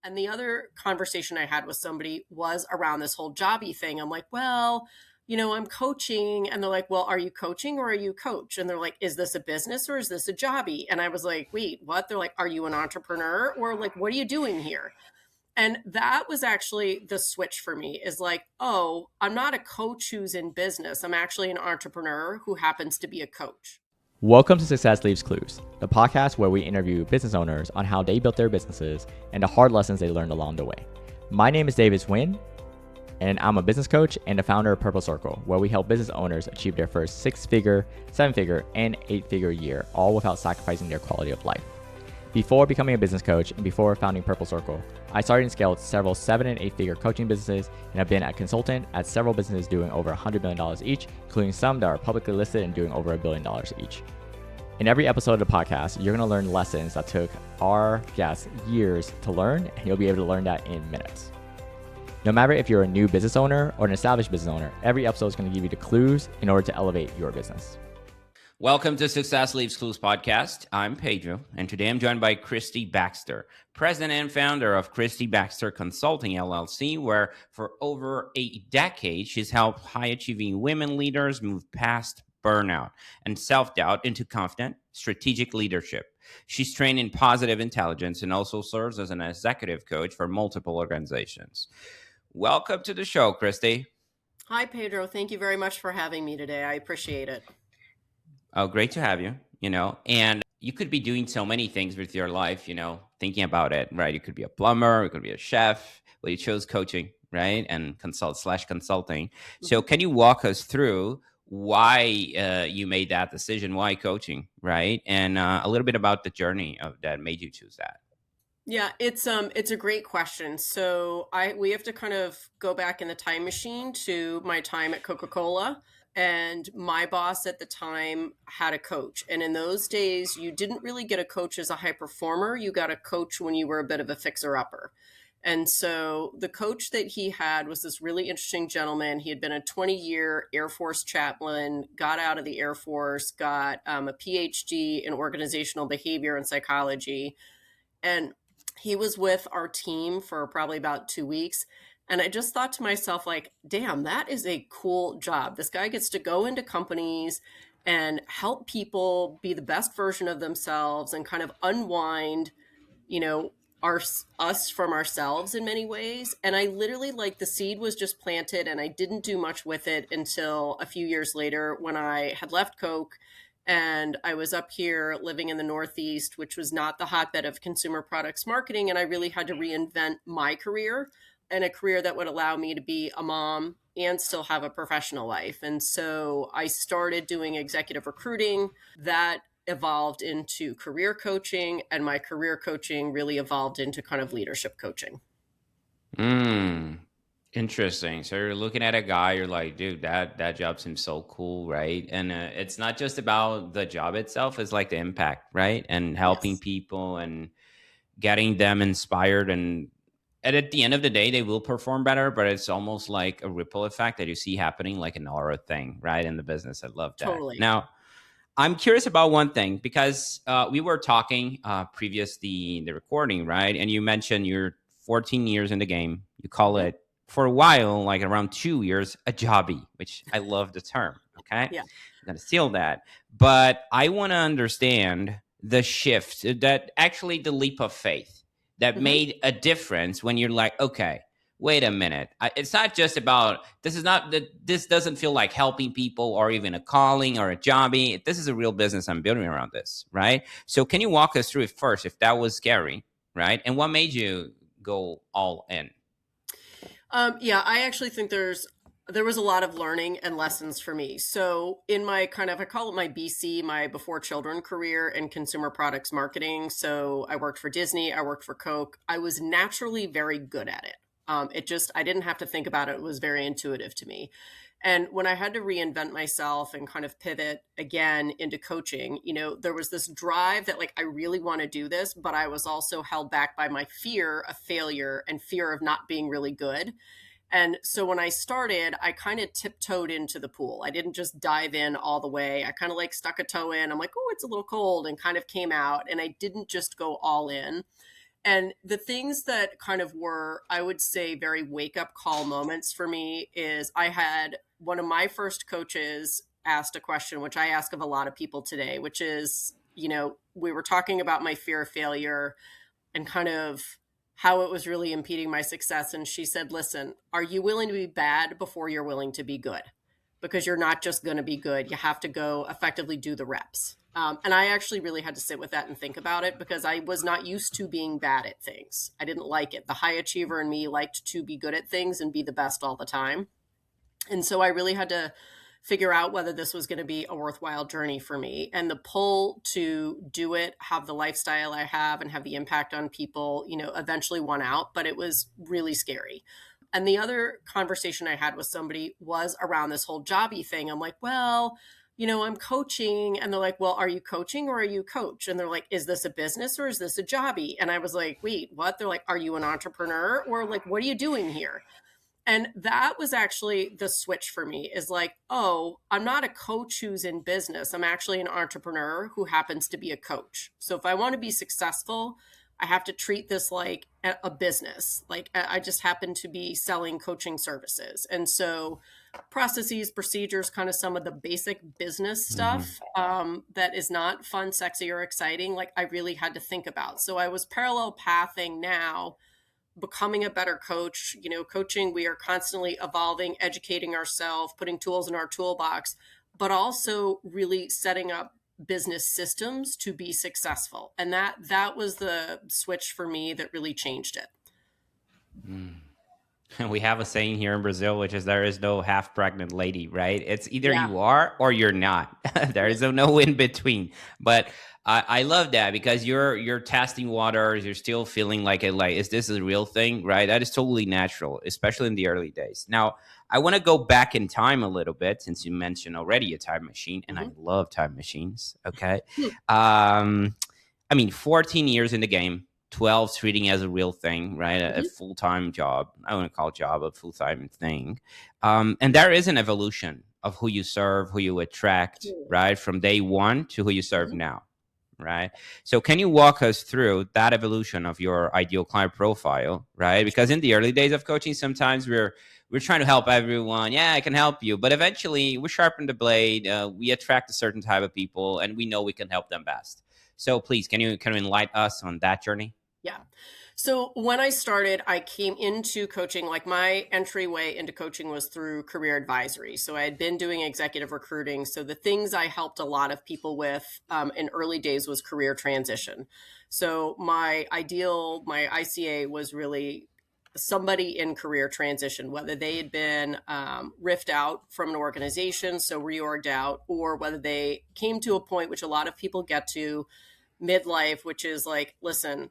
And the other conversation I had with somebody was around this whole jobby thing. I'm like, well, I'm coaching. And they're like, well, are you coaching or are you coach? And they're like, is this a business or is this a jobby? And I was like, wait, what? They're like, are you an entrepreneur or like, what are you doing here? And that was actually the switch for me is like, oh, I'm not a coach who's in business. I'm actually an entrepreneur who happens to be a coach. Welcome to Success Leaves Clues, the podcast where we interview business owners on how they built their businesses and the hard lessons they learned along the way. My name is David Wynn, and I'm a business coach and the founder of Purple Circle, where we help business owners achieve their first 6-figure, 7-figure, and 8-figure year, all without sacrificing their quality of life. Before becoming a business coach and before founding Purple Circle, I started and scaled several 7- and 8-figure coaching businesses and have been a consultant at several businesses doing over $100 million each, including some that are publicly listed and doing over $1 billion each. In every episode of the podcast, you're going to learn lessons that took our guests years to learn, and you'll be able to learn that in minutes. No matter if you're a new business owner or an established business owner, every episode is going to give you the clues in order to elevate your business. Welcome to Success Leaves Clues podcast. I'm Pedro, and today I'm joined by Kristi Baxter, president and founder of Kristi Baxter Consulting, LLC, where for over a decade, she's helped high-achieving women leaders move past burnout and self-doubt into confident, strategic leadership. She's trained in positive intelligence and also serves as an executive coach for multiple organizations. Welcome to the show, Kristi. Hi, Pedro. Thank you very much for having me today. I appreciate it. Oh, great to have you, and you could be doing so many things with your life, thinking about it, right? You could be a plumber, you could be a chef, but you chose coaching, right? And consulting. So can you walk us through why you made that decision, why coaching, right? And a little bit about the journey of that made you choose that. Yeah, it's a great question. So we have to kind of go back in the time machine to my time at Coca-Cola. And my boss at the time had a coach. And in those days, you didn't really get a coach as a high performer. You got a coach when you were a bit of a fixer-upper. And so the coach that he had was this really interesting gentleman. He had been a 20-year Air Force chaplain, got out of the Air Force, got a PhD in organizational behavior and psychology. And he was with our team for probably about 2 weeks. And I just thought to myself, like, damn, that is a cool job. This guy gets to go into companies and help people be the best version of themselves and kind of unwind, us from ourselves in many ways. And I literally, like, the seed was just planted and I didn't do much with it until a few years later when I had left Coke and I was up here living in the Northeast, which was not the hotbed of consumer products marketing. And I really had to reinvent my career and a career that would allow me to be a mom and still have a professional life. And so I started doing executive recruiting. That evolved into career coaching, and my career coaching really evolved into kind of leadership coaching. Interesting. So you're looking at a guy, you're like, dude, that job seems so cool, right? And it's not just about the job itself, it's like the impact, right? And helping people and getting them inspired, and at the end of the day, they will perform better, but it's almost like a ripple effect that you see happening like an aura thing, right? In the business. I love that. Totally. Now, I'm curious about one thing because we were talking previously in the recording, right? And you mentioned you're 14 years in the game. You call it, for a while, like around 2 years, a jobby, which I love the term, okay? Yeah. I'm going to steal that. But I want to understand the shift, that actually the leap of faith that made a difference when you're like, okay, wait a minute. It's not just about, this doesn't feel like helping people or even a calling or a jobby. This is a real business I'm building around this, right? So can you walk us through it first, if that was scary, right? And what made you go all in? I actually think there was a lot of learning and lessons for me. So in my I call it my BC, my before children career in consumer products marketing. So I worked for Disney, I worked for Coke. I was naturally very good at it. I didn't have to think about it. It was very intuitive to me. And when I had to reinvent myself and kind of pivot again into coaching, there was this drive that, like, I really want to do this, but I was also held back by my fear of failure and fear of not being really good. And so when I started, I kind of tiptoed into the pool. I didn't just dive in all the way. I kind of like stuck a toe in. I'm like, oh, it's a little cold, and kind of came out. And I didn't just go all in. And the things that kind of were, I would say, very wake up call moments for me is I had one of my first coaches asked a question, which I ask of a lot of people today, which is, we were talking about my fear of failure and kind of how it was really impeding my success. And she said, listen, are you willing to be bad before you're willing to be good? Because you're not just going to be good. You have to go effectively do the reps. And I actually really had to sit with that and think about it because I was not used to being bad at things. I didn't like it. The high achiever in me liked to be good at things and be the best all the time. And so I really had to figure out whether this was going to be a worthwhile journey for me. And the pull to do it, have the lifestyle I have, and have the impact on people, eventually won out, but it was really scary. And the other conversation I had with somebody was around this whole jobby thing. I'm like, well, I'm coaching. And they're like, well, are you coaching or are you coach? And they're like, is this a business or is this a jobby? And I was like, wait, what? They're like, are you an entrepreneur or like, what are you doing here? And that was actually the switch for me is like, oh, I'm not a coach who's in business. I'm actually an entrepreneur who happens to be a coach. So if I want to be successful, I have to treat this like a business. Like I just happen to be selling coaching services. And so processes, procedures, kind of some of the basic business stuff that is not fun, sexy, or exciting, like I really had to think about. So I was parallel pathing now becoming a better coach. Coaching, we are constantly evolving, educating ourselves, putting tools in our toolbox, but also really setting up business systems to be successful. And that was the switch for me that really changed it. We have a saying here in Brazil, which is there is no half pregnant lady, right? It's either Yeah. you are or you're not. There is no in between. But I love that because you're testing waters. You're still feeling like is this a real thing, right? That is totally natural, especially in the early days. Now, I want to go back in time a little bit since you mentioned already a time machine, and I love time machines. Okay, 14 years in the game. 12 treating as a real thing, right? A full-time job. I wouldn't call it job a full-time thing. And there is an evolution of who you serve, who you attract, right? From day one to who you serve now, right? So can you walk us through that evolution of your ideal client profile, right? Because in the early days of coaching, sometimes we're trying to help everyone. Yeah, I can help you. But eventually we sharpen the blade. We attract a certain type of people and we know we can help them best. So please, can you enlighten us on that journey? Yeah. So when I started, I came into coaching, like my entryway into coaching was through career advisory. So I had been doing executive recruiting. So the things I helped a lot of people with in early days was career transition. So my ICA was really somebody in career transition, whether they had been riffed out from an organization, so reorged out, or whether they came to a point, which a lot of people get to midlife, which is like, listen,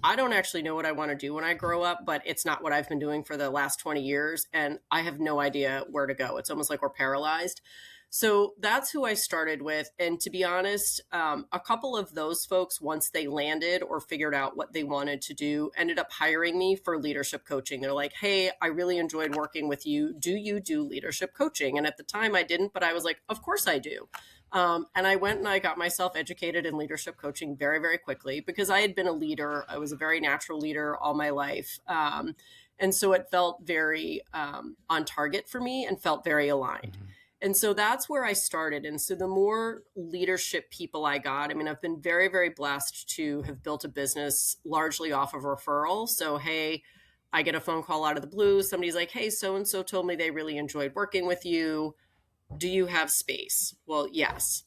I don't actually know what I want to do when I grow up, but it's not what I've been doing for the last 20 years. And I have no idea where to go. It's almost like we're paralyzed. So that's who I started with. And to be honest, a couple of those folks, once they landed or figured out what they wanted to do, ended up hiring me for leadership coaching. They're like, hey, I really enjoyed working with you. Do you do leadership coaching? And at the time I didn't, but I was like, of course I do. And I went and I got myself educated in leadership coaching very, very quickly because I had been a leader. I was a very natural leader all my life. And so it felt very on target for me and felt very aligned. And so that's where I started. And so the more leadership people I got, I've been very, very blessed to have built a business largely off of referral. So, hey, I get a phone call out of the blue. Somebody's like, hey, so-and-so told me they really enjoyed working with you. Do you have space? Well, yes.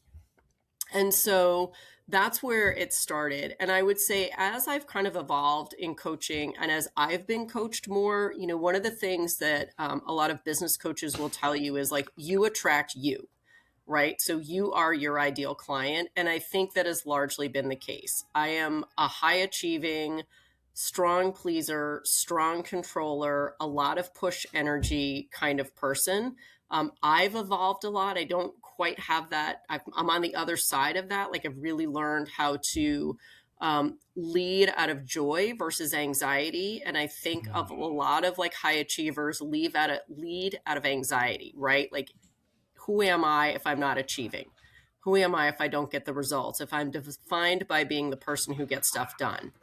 And so that's where it started. And I would say as I've kind of evolved in coaching and as I've been coached more, one of the things that a lot of business coaches will tell you is like, you attract you, right? So you are your ideal client. And I think that has largely been the case. I am a high achieving, strong pleaser, strong controller, a lot of push energy kind of person. I've evolved a lot. I don't quite have that. I'm on the other side of that. Like I've really learned how to lead out of joy versus anxiety. And I think of a lot of like high achievers lead out of anxiety, right? Like, who am I if I'm not achieving? Who am I if I don't get the results? If I'm defined by being the person who gets stuff done?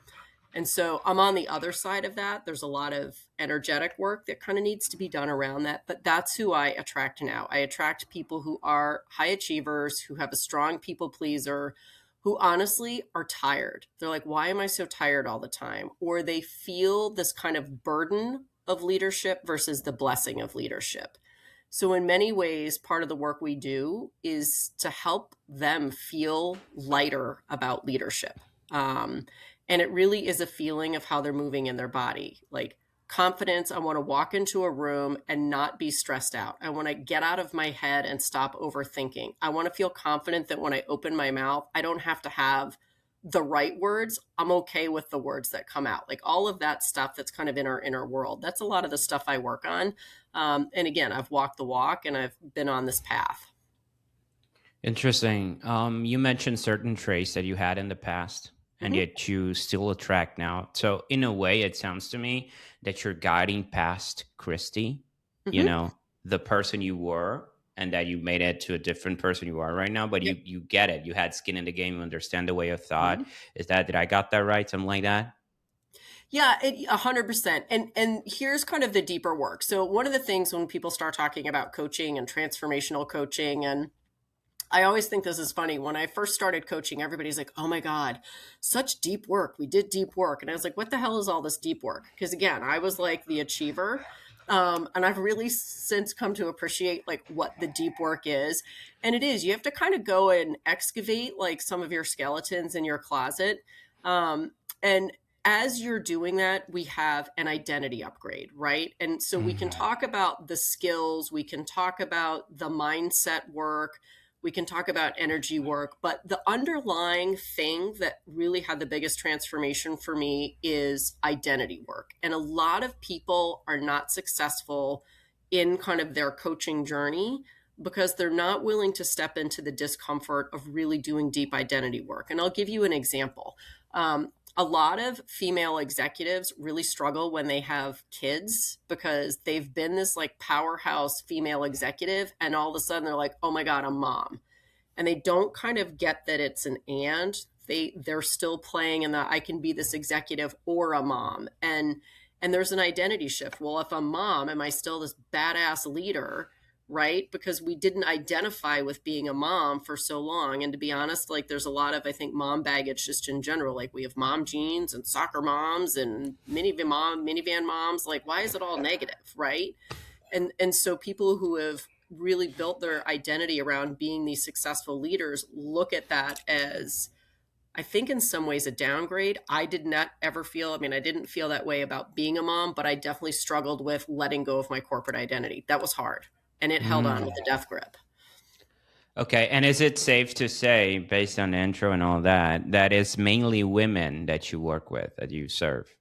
And so I'm on the other side of that. There's a lot of energetic work that kind of needs to be done around that. But that's who I attract now. I attract people who are high achievers, who have a strong people pleaser, who honestly are tired. They're like, why am I so tired all the time? Or they feel this kind of burden of leadership versus the blessing of leadership. So, in many ways, part of the work we do is to help them feel lighter about leadership. Um, and it really is a feeling of how they're moving in their body. Like confidence, I want to walk into a room and not be stressed out. I want to get out of my head and stop overthinking. I want to feel confident that when I open my mouth, I don't have to have the right words. I'm okay with the words that come out. Like all of that stuff that's kind of in our inner world. That's a lot of the stuff I work on. And again, I've walked the walk and I've been on this path. Interesting. You mentioned certain traits that you had in the past, and yet you still attract now. So in a way, it sounds to me that you're guiding past Kristi, you know, the person you were, and that you made it to a different person you are right now. But you get it. You had skin in the game. You understand the way of thought. Is that, did I got that right? Something like that? Yeah, 100%. And here's kind of the deeper work. So one of the things when people start talking about coaching and transformational coaching, and I always think this is funny. When I first started coaching, everybody's like, oh my God, such deep work. We did deep work. And I was like, what the hell is all this deep work? Because again, I was like the achiever. And I've really since come to appreciate like what the deep work is. And it is, you have to kind of go and excavate like some of your skeletons in your closet. And as you're doing that, we have an identity upgrade, right? And so we can talk about the skills, we can talk about the mindset work, we can talk about energy work, but the underlying thing that really had the biggest transformation for me is identity work. And a lot of people are not successful in kind of their coaching journey because they're not willing to step into the discomfort of really doing deep identity work. And I'll give you an example. A lot of female executives really struggle when they have kids because they've been this like powerhouse female executive and all of a sudden they're like, oh my God, I'm mom. And they don't kind of get that it's an and. They're still playing in the I can be this executive or a mom. And there's an identity shift. Well, if I'm mom, am I still this badass leader? Right? Because we didn't identify with being a mom for so long. And to be honest, like there's a lot of, I think, mom baggage just in general. Like we have mom jeans and soccer moms and minivan moms. Like, why is it all negative? Right. And so people who have really built their identity around being these successful leaders look at that as, I think in some ways a downgrade. I did not ever feel, I didn't feel that way about being a mom, but I definitely struggled with letting go of my corporate identity. That was hard. And it held on with a death grip. Okay. And is it safe to say, based on the intro and all that, that it's mainly women that you work with, that you serve?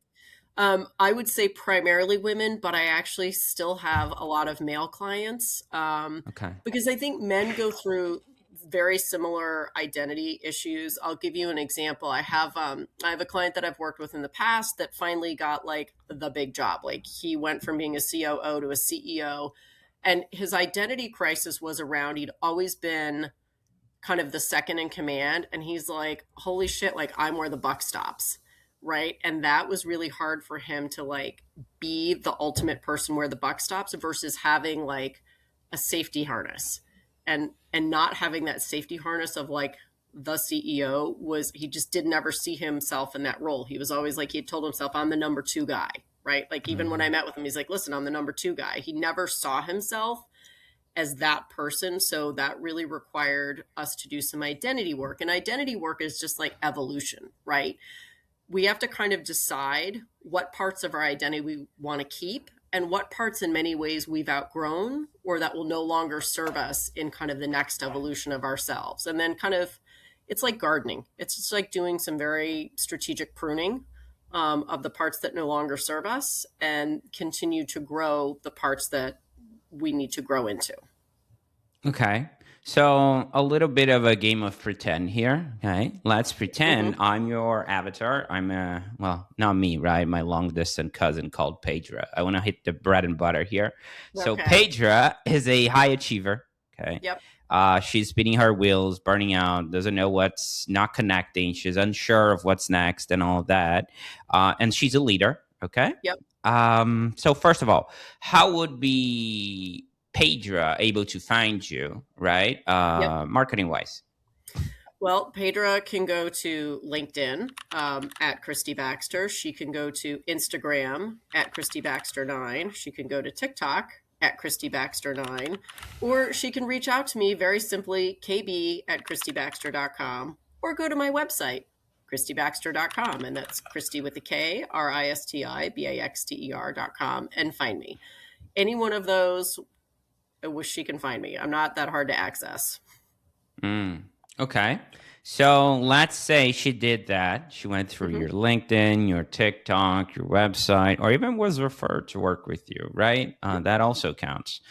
I would say primarily women, but I actually still have a lot of male clients. Because I think men go through very similar identity issues. I'll give you an example. I have a client that I've worked with in the past that finally got like the big job. Like he went from being a COO to a CEO. And his identity crisis was around, he'd always been kind of the second in command. And he's like, holy shit, like I'm where the buck stops. Right. And that was really hard for him to like be the ultimate person where the buck stops versus having like a safety harness and not having that safety harness of like the CEO was, he just didn't ever see himself in that role. He was always like, he had told himself, I'm the number two guy. Right. Like even when I met with him, he's like, listen, I'm the number two guy. He never saw himself as that person. So that really required us to do some identity work. And identity work is just like evolution, right? We have to kind of decide what parts of our identity we want to keep and what parts in many ways we've outgrown or that will no longer serve us in kind of the next evolution of ourselves. And then kind of, it's like gardening. It's just like doing some very strategic pruning of the parts that no longer serve us and continue to grow the parts that we need to grow into. Okay. So a little bit of a game of pretend here. Okay. Let's pretend I'm your avatar. I'm well, not me, right? My long distance cousin called Pedra. I want to hit the bread and butter here. So Okay. Pedra is a high achiever. Okay. Yep. She's spinning her wheels, burning out, doesn't know what's not connecting. She's unsure of what's next and all of that. And she's a leader. Okay. Yep. So first of all, how would be Pedra able to find you, right? Yep. Marketing wise. Well, Pedra can go to LinkedIn at Kristi Baxter. She can go to Instagram at Kristi Baxter 9. She can go to TikTok at Kristi Baxter 9. Or she can reach out to me very simply, kb at kristibaxter.com, or go to my website, kristibaxter.com. And that's Kristi with a K, RISTIBAXTER.com, and find me. Any one of those, she can find me. I'm not that hard to access. Okay. So let's say she did that. She went through your LinkedIn, your TikTok, your website, or even was referred to work with you, right? That also counts.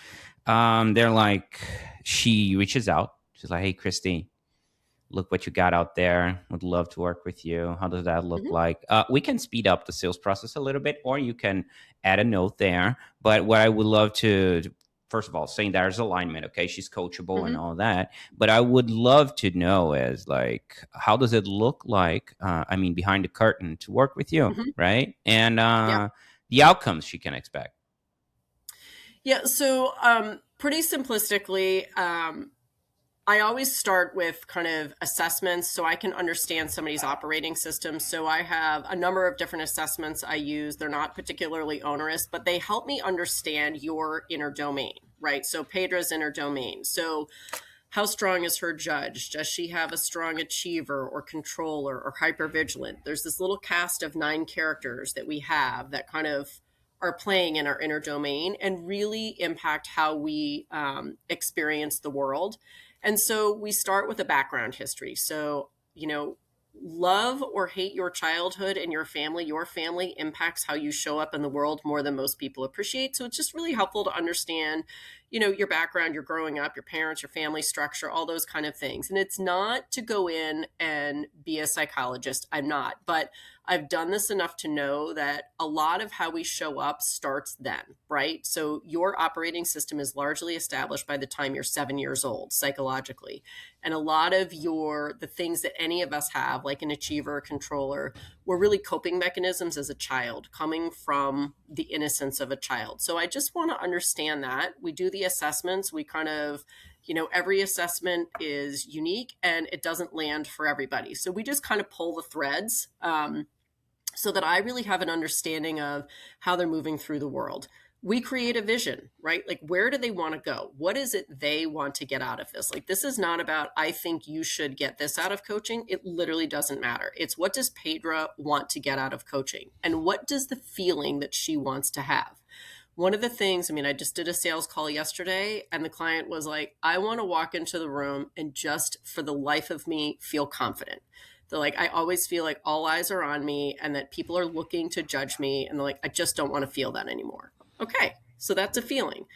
They're like, she reaches out. She's like, hey, Kristi, look what you got out there. Would love to work with you. How does that look like? We can speed up the sales process a little bit, or you can add a note there. But what I would love to, first of all, saying there's alignment, okay? She's coachable and all that. But I would love to know is like, how does it look like, behind the curtain to work with you, right? And the outcomes she can expect. Yeah, so pretty simplistically, I always start with kind of assessments so I can understand somebody's operating system. So I have a number of different assessments I use. They're not particularly onerous, but they help me understand your inner domain, right? So Pedra's inner domain. So how strong is her judge? Does she have a strong achiever or controller or hypervigilant? There's this little cast of 9 characters that we have that kind of are playing in our inner domain and really impact how we experience the world. And so we start with a background history. So, love or hate your childhood and your family impacts how you show up in the world more than most people appreciate. So it's just really helpful to understand, your background, your growing up, your parents, your family structure, all those kind of things. And it's not to go in and be a psychologist. I'm not, but I've done this enough to know that a lot of how we show up starts then, right? So your operating system is largely established by the time you're 7 years old psychologically. And a lot of the things that any of us have, like an achiever, a controller, were really coping mechanisms as a child, coming from the innocence of a child. So I just want to understand that. We do the assessments. We kind of, every assessment is unique and it doesn't land for everybody. So we just kind of pull the threads so that I really have an understanding of how they're moving through the world. We create a vision, right? Like, where do they want to go? What is it they want to get out of this? Like, this is not about, I think you should get this out of coaching. It literally doesn't matter. It's what does Pedra want to get out of coaching? And what does the feeling that she wants to have? One of the things, I just did a sales call yesterday and the client was like, I want to walk into the room and just for the life of me, feel confident. They're like, I always feel like all eyes are on me and that people are looking to judge me. And they're like, I just don't want to feel that anymore. Okay, so that's a feeling.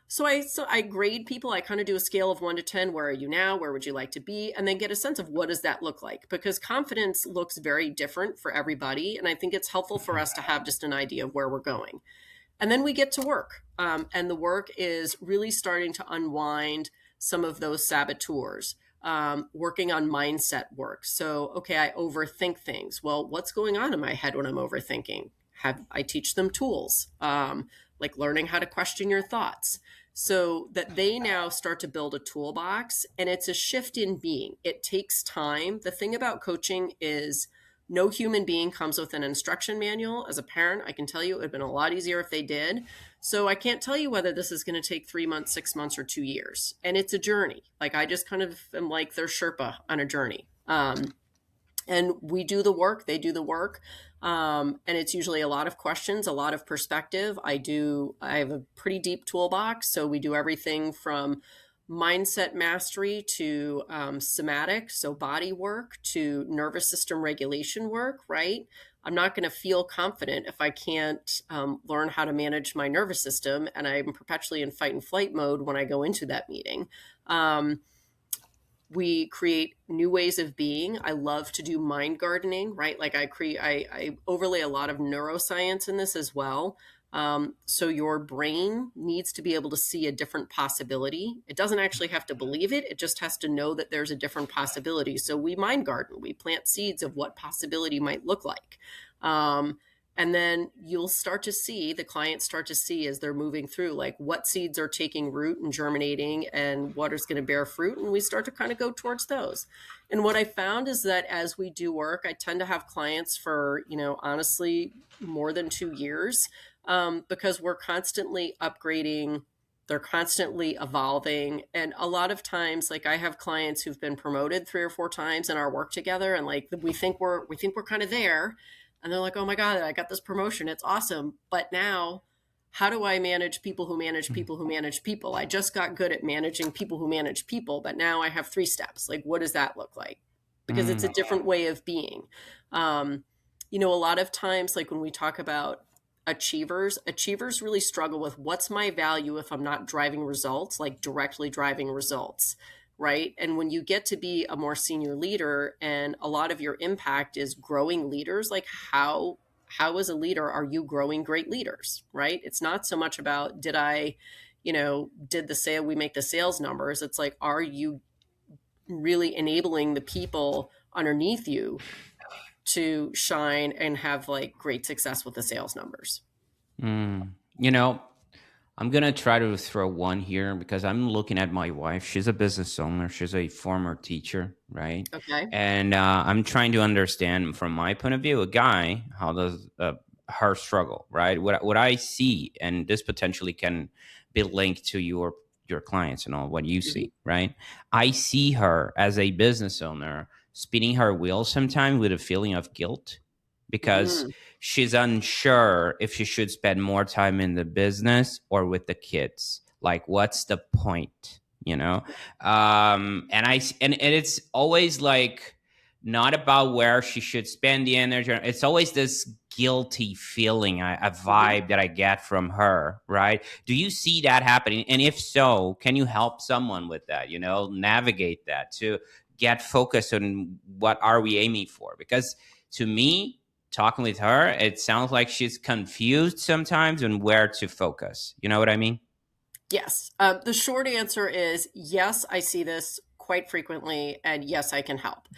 So I grade people. I kind of do a scale of 1 to 10. Where are you now? Where would you like to be? And then get a sense of what does that look like? Because confidence looks very different for everybody. And I think it's helpful for us to have just an idea of where we're going. And then we get to work. And the work is really starting to unwind some of those saboteurs. Working on mindset work. So, okay, I overthink things. Well, what's going on in my head when I'm overthinking? I teach them tools, like learning how to question your thoughts so that they now start to build a toolbox, and it's a shift in being. It takes time. The thing about coaching is no human being comes with an instruction manual. As a parent, I can tell you it would have been a lot easier if they did. So I can't tell you whether this is going to take 3 months, 6 months, or 2 years. And it's a journey. Like, I just kind of am like their Sherpa on a journey. And we do the work, they do the work. And it's usually a lot of questions, a lot of perspective. I have a pretty deep toolbox. So we do everything from mindset mastery to somatic, so body work, to nervous system regulation work, right? I'm not going to feel confident if I can't learn how to manage my nervous system, and I'm perpetually in fight and flight mode when I go into that meeting. We create new ways of being. I love to do mind gardening, right? Like I overlay a lot of neuroscience in this as well. So your brain needs to be able to see a different possibility. It doesn't actually have to believe it. It just has to know that there's a different possibility. So we mind garden, we plant seeds of what possibility might look like. And then you'll start to see, the clients start to see as they're moving through, like what seeds are taking root and germinating and what is going to bear fruit. And we start to kind of go towards those. And what I found is that as we do work, I tend to have clients for, honestly, more than 2 years, because we're constantly upgrading. They're constantly evolving. And a lot of times, like I have clients who've been promoted 3 or 4 times in our work together. And like, we think we're kind of there. And they're like, oh my God, I got this promotion. It's awesome. But now how do I manage people who manage people who manage people? I just got good at managing people who manage people, but now I have 3 steps. Like, what does that look like? Because it's a different way of being. A lot of times, like when we talk about achievers really struggle with what's my value if I'm not driving results, like directly driving results. Right. And when you get to be a more senior leader and a lot of your impact is growing leaders, like how as a leader are you growing great leaders? Right. It's not so much about did the sale, we make the sales numbers. It's like, are you really enabling the people underneath you to shine and have like great success with the sales numbers? I'm going to try to throw one here because I'm looking at my wife. She's a business owner. She's a former teacher, right? Okay. And I'm trying to understand from my point of view, a guy, how does her struggle, right? What I see, and this potentially can be linked to your clients and all what you see, right? I see her as a business owner spinning her wheels sometimes with a feeling of guilt because she's unsure if she should spend more time in the business or with the kids. Like, what's the point, and it's always like not about where she should spend the energy. It's always this guilty feeling, a vibe that I get from her, right? Do you see that happening? And if so, can you help someone with that, navigate that to get focused on what are we aiming for? Because to me, talking with her, it sounds like she's confused sometimes on where to focus. You know what I mean? Yes. The short answer is yes, I see this quite frequently, and yes, I can help.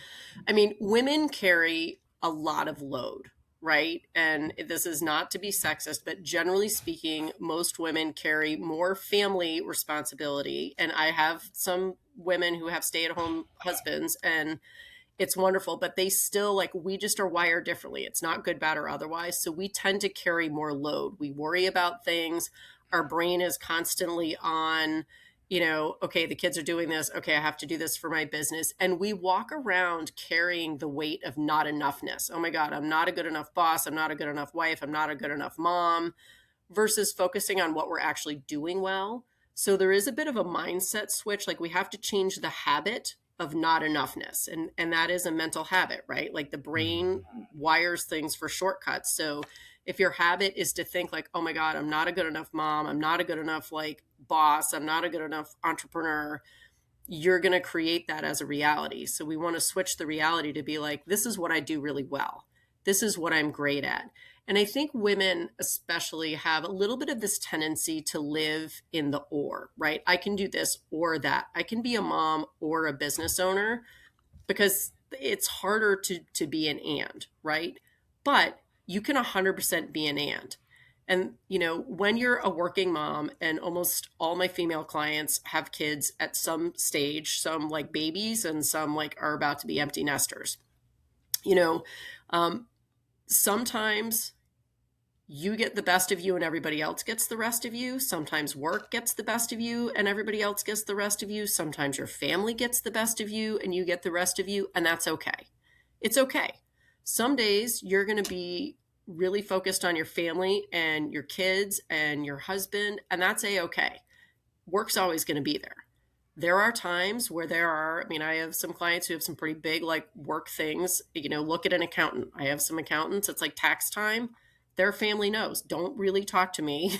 I mean, women carry a lot of load, right? And this is not to be sexist, but generally speaking, most women carry more family responsibility. And I have some women who have stay-at-home husbands, and it's wonderful, but they still, like, we just are wired differently. It's not good, bad, or otherwise. So we tend to carry more load. We worry about things. Our brain is constantly on, okay, the kids are doing this. Okay, I have to do this for my business. And we walk around carrying the weight of not enoughness. Oh my God, I'm not a good enough boss. I'm not a good enough wife. I'm not a good enough mom, versus focusing on what we're actually doing well. So there is a bit of a mindset switch. Like we have to change the habit of not enoughness. And that is a mental habit, right? Like the brain wires things for shortcuts. So if your habit is to think like, oh my God, I'm not a good enough mom, I'm not a good enough like boss, I'm not a good enough entrepreneur, you're going to create that as a reality. So we want to switch the reality to be like, this is what I do really well. This is what I'm great at. And I think women especially have a little bit of this tendency to live in the or, right? I can do this or that. I can be a mom or a business owner, because it's harder to be an and, right? But you can 100% be an and. And, when you're a working mom, and almost all my female clients have kids at some stage, some like babies and some like are about to be empty nesters, sometimes you get the best of you and everybody else gets the rest of you. Sometimes work gets the best of you and everybody else gets the rest of you. Sometimes your family gets the best of you and you get the rest of you. And that's okay. It's okay. Some days you're going to be really focused on your family and your kids and your husband, and that's a-okay. Work's always going to be there. There are times where I have some clients who have some pretty big like work things, look at an accountant. I have some accountants, it's like tax time. Their family knows, don't really talk to me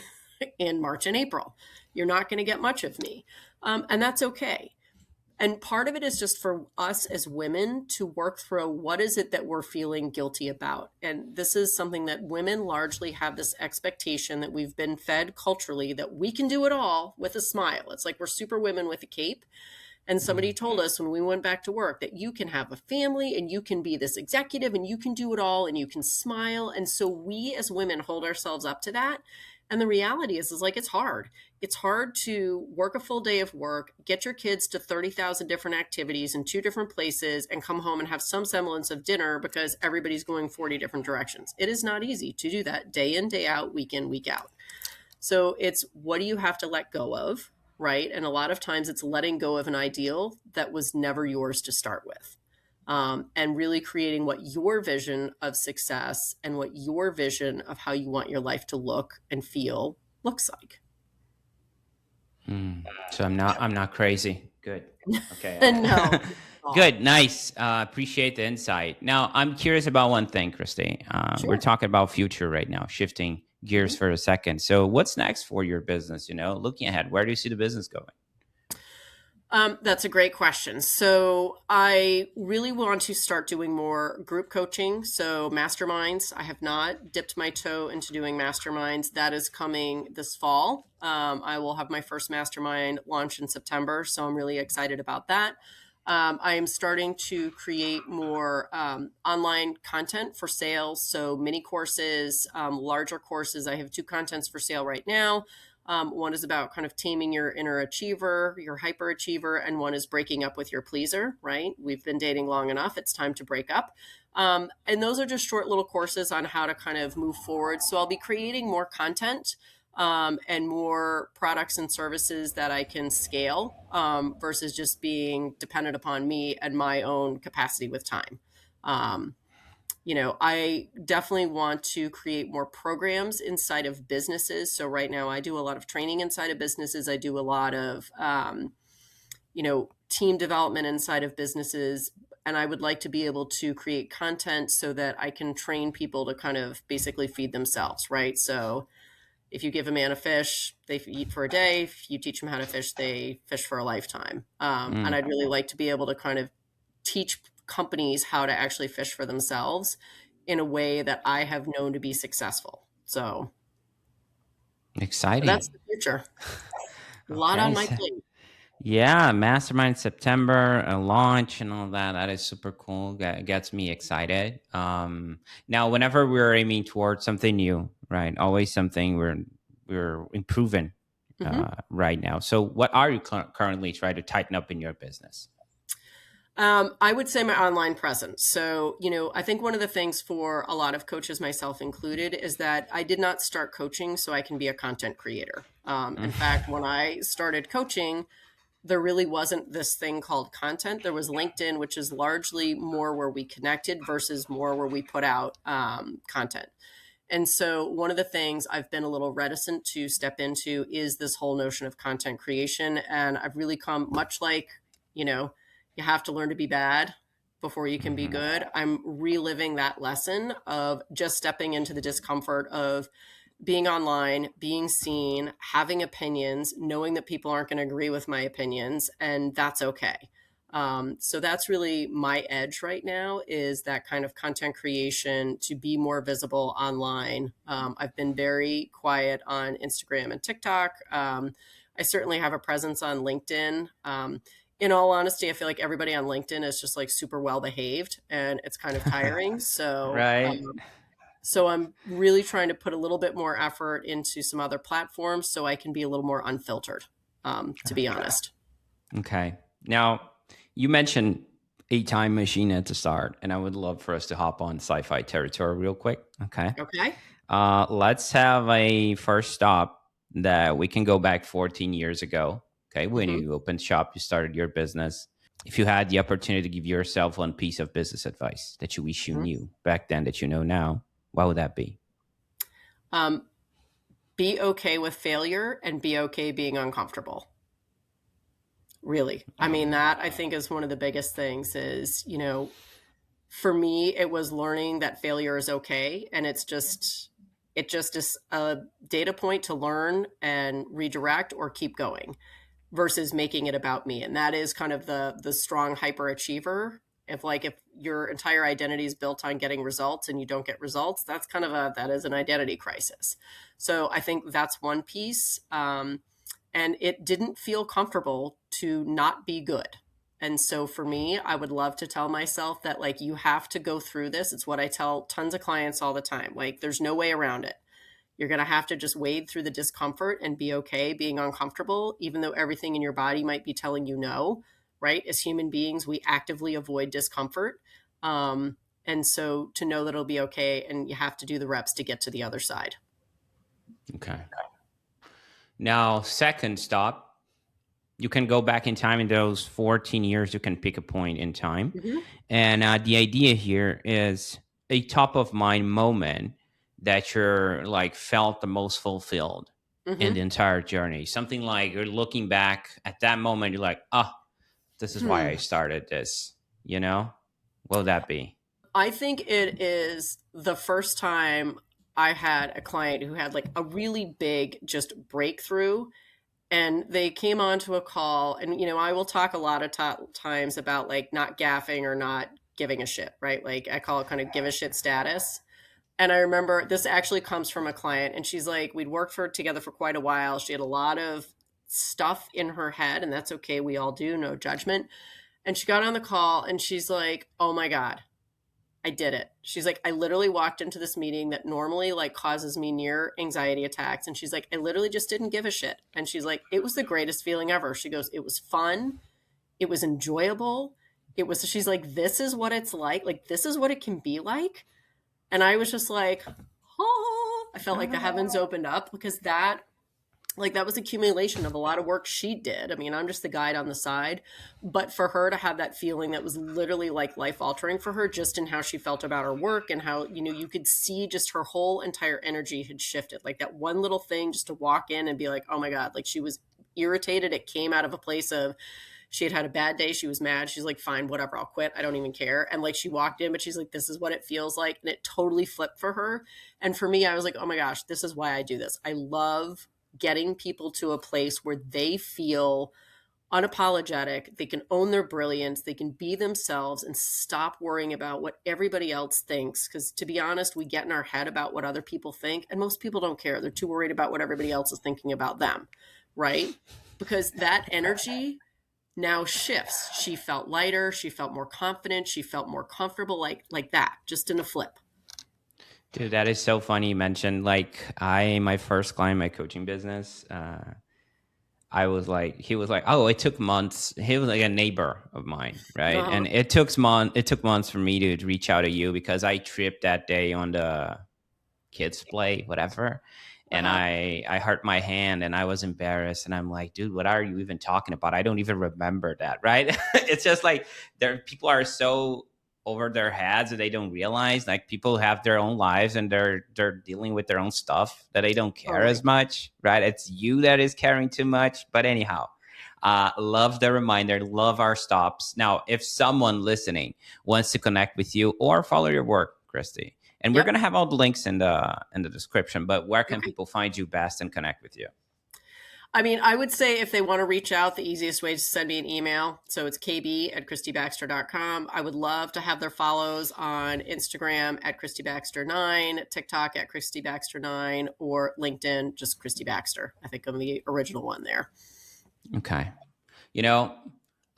in March and April. You're not going to get much of me. And that's okay. And part of it is just for us as women to work through what is it that we're feeling guilty about. And this is something that women largely have this expectation that we've been fed culturally that we can do it all with a smile. It's like we're super women with a cape. And somebody told us when we went back to work that you can have a family and you can be this executive and you can do it all and you can smile. And so we as women hold ourselves up to that. And the reality is like, it's hard. It's hard to work a full day of work, get your kids to 30,000 different activities in 2 different places, and come home and have some semblance of dinner because everybody's going 40 different directions. It is not easy to do that day in, day out, week in, week out. So it's what do you have to let go of, right? And a lot of times it's letting go of an ideal that was never yours to start with. And really creating what your vision of success and what your vision of how you want your life to look and feel looks like. So I'm not crazy. Good. Okay. No. Good. Nice. Appreciate the insight. Now I'm curious about one thing, Kristi. Sure. We're talking about future right now, shifting gears for a second. So what's next for your business? Looking ahead, where do you see the business going? That's a great question. So I really want to start doing more group coaching. So masterminds, I have not dipped my toe into doing masterminds. That is coming this fall. I will have my first mastermind launch in September. So I'm really excited about that. I am starting to create more online content for sales. So mini courses, larger courses. I have 2 contents for sale right now. One is about kind of taming your inner achiever, your hyperachiever, and one is breaking up with your pleaser, right? We've been dating long enough. It's time to break up. And those are just short little courses on how to kind of move forward. So I'll be creating more content and more products and services that I can scale versus just being dependent upon me and my own capacity with time. I definitely want to create more programs inside of businesses. So right now I do a lot of training inside of businesses. I do a lot of, team development inside of businesses. And I would like to be able to create content so that I can train people to kind of basically feed themselves, right? So if you give a man a fish, they eat for a day. If you teach them how to fish, they fish for a lifetime. And I'd really like to be able to kind of teach companies how to actually fish for themselves in a way that I have known to be successful. So exciting. That's the future. A lot on my plate. Yeah, Mastermind September, a launch and all that. That is super cool. Gets me excited. Now, whenever we're aiming towards something new, right? Always something we're improving right now. So what are you currently trying to tighten up in your business? I would say my online presence. So, I think one of the things for a lot of coaches, myself included, is that I did not start coaching so I can be a content creator. In fact, when I started coaching, there really wasn't this thing called content. There was LinkedIn, which is largely more where we connected versus more where we put out content. And so one of the things I've been a little reticent to step into is this whole notion of content creation. And I've really come much like, you have to learn to be bad before you can be good. I'm reliving that lesson of just stepping into the discomfort of being online, being seen, having opinions, knowing that people aren't going to agree with my opinions, and that's okay. So that's really my edge right now, is that kind of content creation to be more visible online. I've been very quiet on Instagram and TikTok. I certainly have a presence on LinkedIn. In all honesty, I feel like everybody on LinkedIn is just like super well behaved and it's kind of tiring. So, right. So I'm really trying to put a little bit more effort into some other platforms so I can be a little more unfiltered, to be honest. Okay. Now, you mentioned a time machine at the start, and I would love for us to hop on sci-fi territory real quick. Okay. Okay. Let's have a first stop that we can go back 14 years ago. Okay. When you opened shop, you started your business. If you had the opportunity to give yourself one piece of business advice that you wish you knew back then that you know now, what would that be? Be okay with failure and be okay being uncomfortable. Really. I mean, that I think is one of the biggest things is, for me, it was learning that failure is okay. And it just is a data point to learn and redirect or keep going. versus making it about me. And that is kind of the strong hyperachiever. If your entire identity is built on getting results and you don't get results, that's kind of that is an identity crisis. So I think that's one piece. And it didn't feel comfortable to not be good. And so for me, I would love to tell myself that, like, you have to go through this. It's what I tell tons of clients all the time. Like, there's no way around it. You're going to have to just wade through the discomfort and be okay being uncomfortable, even though everything in your body might be telling you no, right? As human beings, we actively avoid discomfort. And so to know that it'll be okay, and you have to do the reps to get to the other side. Okay. Now, second stop, you can go back in time in those 14 years. You can pick a point in time. Mm-hmm. And the idea here is a top of mind moment that you're like felt the most fulfilled in the entire journey. Something like you're looking back at that moment, you're like, oh, this is why I started this, you know? What would that be? I think it is the first time I had a client who had like a really big just breakthrough, and they came onto a call, and I will talk a lot of times about like not gaffing or not giving a shit, right? Like I call it kind of give a shit status. And I remember this actually comes from a client, and she's like, we'd worked together for quite a while. She had a lot of stuff in her head, and that's okay. We all do, no judgment. And she got on the call and she's like, oh my God, I did it. She's like, I literally walked into this meeting that normally like causes me near anxiety attacks. And she's like, I literally just didn't give a shit. And she's like, it was the greatest feeling ever. She goes, it was fun. It was enjoyable. She's like, this is what it's like. Like, this is what it can be like. And I was just like, oh, I felt like the heavens opened up, because that was accumulation of a lot of work she did. I mean, I'm just the guide on the side, but for her to have that feeling that was literally like life altering for her, just in how she felt about her work, and how, you could see just her whole entire energy had shifted. Like that one little thing, just to walk in and be like, oh my God, like she was irritated. It came out of a place of, she had had a bad day. She was mad. She's like, fine, whatever, I'll quit. I don't even care. And like, she walked in, but she's like, this is what it feels like. And it totally flipped for her. And for me, I was like, oh my gosh, this is why I do this. I love getting people to a place where they feel unapologetic. They can own their brilliance. They can be themselves and stop worrying about what everybody else thinks. Because to be honest, we get in our head about what other people think, and most people don't care. They're too worried about what everybody else is thinking about them, right? Because that energy now shifts. She felt lighter. She felt more confident. She felt more comfortable, like that, just in a flip. Dude, that is so funny you mentioned, like, my first client in my coaching business, he was like, oh, it took months. He was like a neighbor of mine, right? Uh-huh. And it took months for me to reach out to you, because I tripped that day on the kids play, whatever. And I hurt my hand, and I was embarrassed. And I'm like, dude, what are you even talking about? I don't even remember that, right? It's just like people are so over their heads that they don't realize, like, people have their own lives and they're dealing with their own stuff that they don't care as much, right? It's you that is caring too much. But anyhow, love the reminder, love our stops. Now, if someone listening wants to connect with you or follow your work, Kristi, and we're going to have all the links in the description, but where can people find you best and connect with you? I mean, I would say if they want to reach out, the easiest way is to send me an email. So it's kb@kristibaxter.com. I would love to have their follows on Instagram @KristiBaxter9, TikTok @KristiBaxter9, or LinkedIn, just Kristi Baxter. I think I'm the original one there. Okay.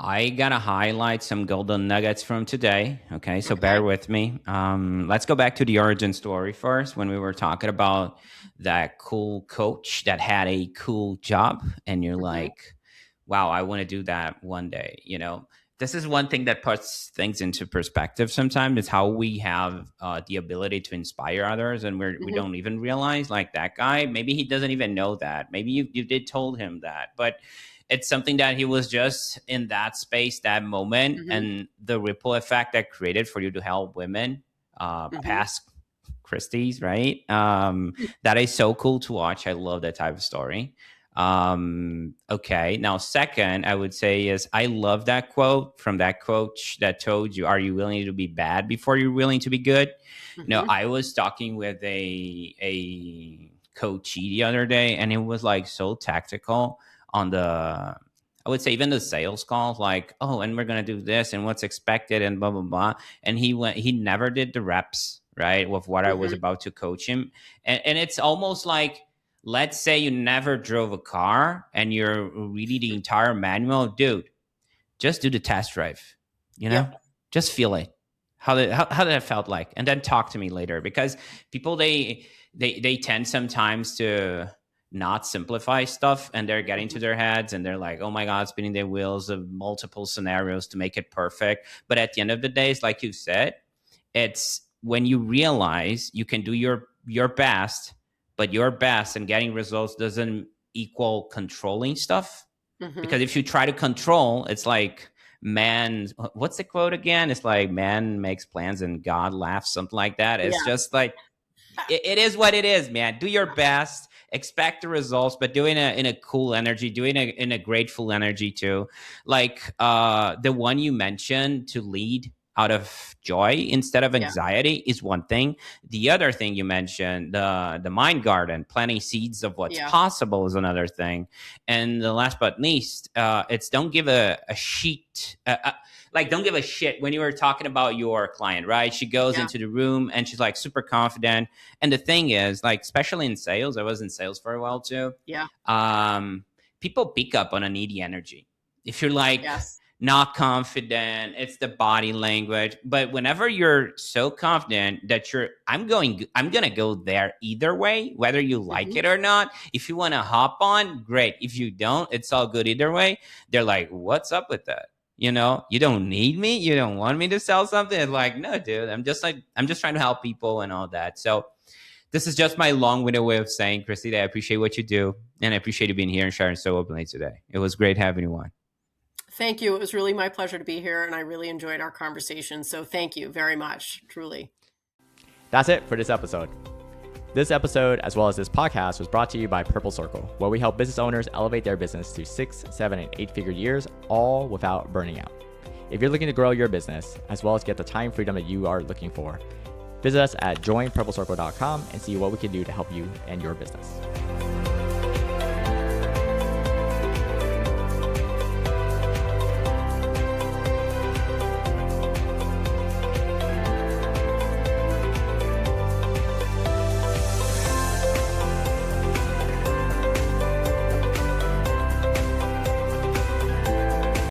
I gotta highlight some golden nuggets from today. Okay, so bear with me. Let's go back to the origin story first, when we were talking about that cool coach that had a cool job, and you're like, wow, I want to do that one day. This is one thing that puts things into perspective sometimes, is how we have the ability to inspire others, and we don't even realize, like, that guy, maybe he doesn't even know that. Maybe you did told him that, but it's something that he was just in that space, that moment, and the ripple effect that created for you to help women past Kristi's, right? That is so cool to watch. I love that type of story. Okay. Now, second, I would say is, I love that quote from that coach that told you, are you willing to be bad before you're willing to be good? I was talking with a coachee the other day, and it was like so tactical on the I would say even the sales calls, like, oh, and we're going to do this and what's expected and blah, blah, blah. And he never did the reps, right, with what I was Hmm. about to coach him. And it's almost like, let's say you never drove a car and you're reading the entire manual, dude, just do the test drive, you know, Yep. just feel it. How did it felt like? And then talk to me later, because people, they tend sometimes to not simplify stuff, and they're getting Hmm. to their heads and they're like, oh my God, spinning their wheels of multiple scenarios to make it perfect. But at the end of the day, it's like you said, it's when you realize you can do your best, but your best and getting results doesn't equal controlling stuff. Hmm. Because if you try to control, it's like, man, what's the quote again? It's like, man makes plans and God laughs, something like that. It's Yeah. just like, it is what it is, man. Do your best, expect the results, but do it in a cool energy, do it in a grateful energy too. Like the one you mentioned, to lead out of joy instead of Yeah. anxiety, is one thing. The other thing you mentioned, the mind garden, planting seeds of what's Yeah. possible, is another thing. And the last but least, it's don't give a sheet. Like, don't give a shit. When you were talking about your client, right? She goes Yeah. into the room and she's like super confident. And the thing is, like, especially in sales, I was in sales for a while too. Yeah. People pick up on a needy energy. If you're like Yes. not confident, it's the body language. But whenever you're so confident that I'm gonna go there either way, whether you like Hmm. it or not. If you want to hop on, great. If you don't, it's all good either way. They're like, what's up with that? You don't need me. You don't want me to sell something. It's like, no, dude, I'm just trying to help people and all that. So this is just my long-winded way of saying, Kristi, that I appreciate what you do, and I appreciate you being here and sharing so openly today. It was great having you on. Thank you. It was really my pleasure to be here, and I really enjoyed our conversation. So thank you very much, truly. That's it for this episode. This episode, as well as this podcast, was brought to you by Purple Circle, where we help business owners elevate their business to 6, 7, and 8-figure years, all without burning out. If you're looking to grow your business, as well as get the time freedom that you are looking for, visit us at joinpurplecircle.com and see what we can do to help you and your business.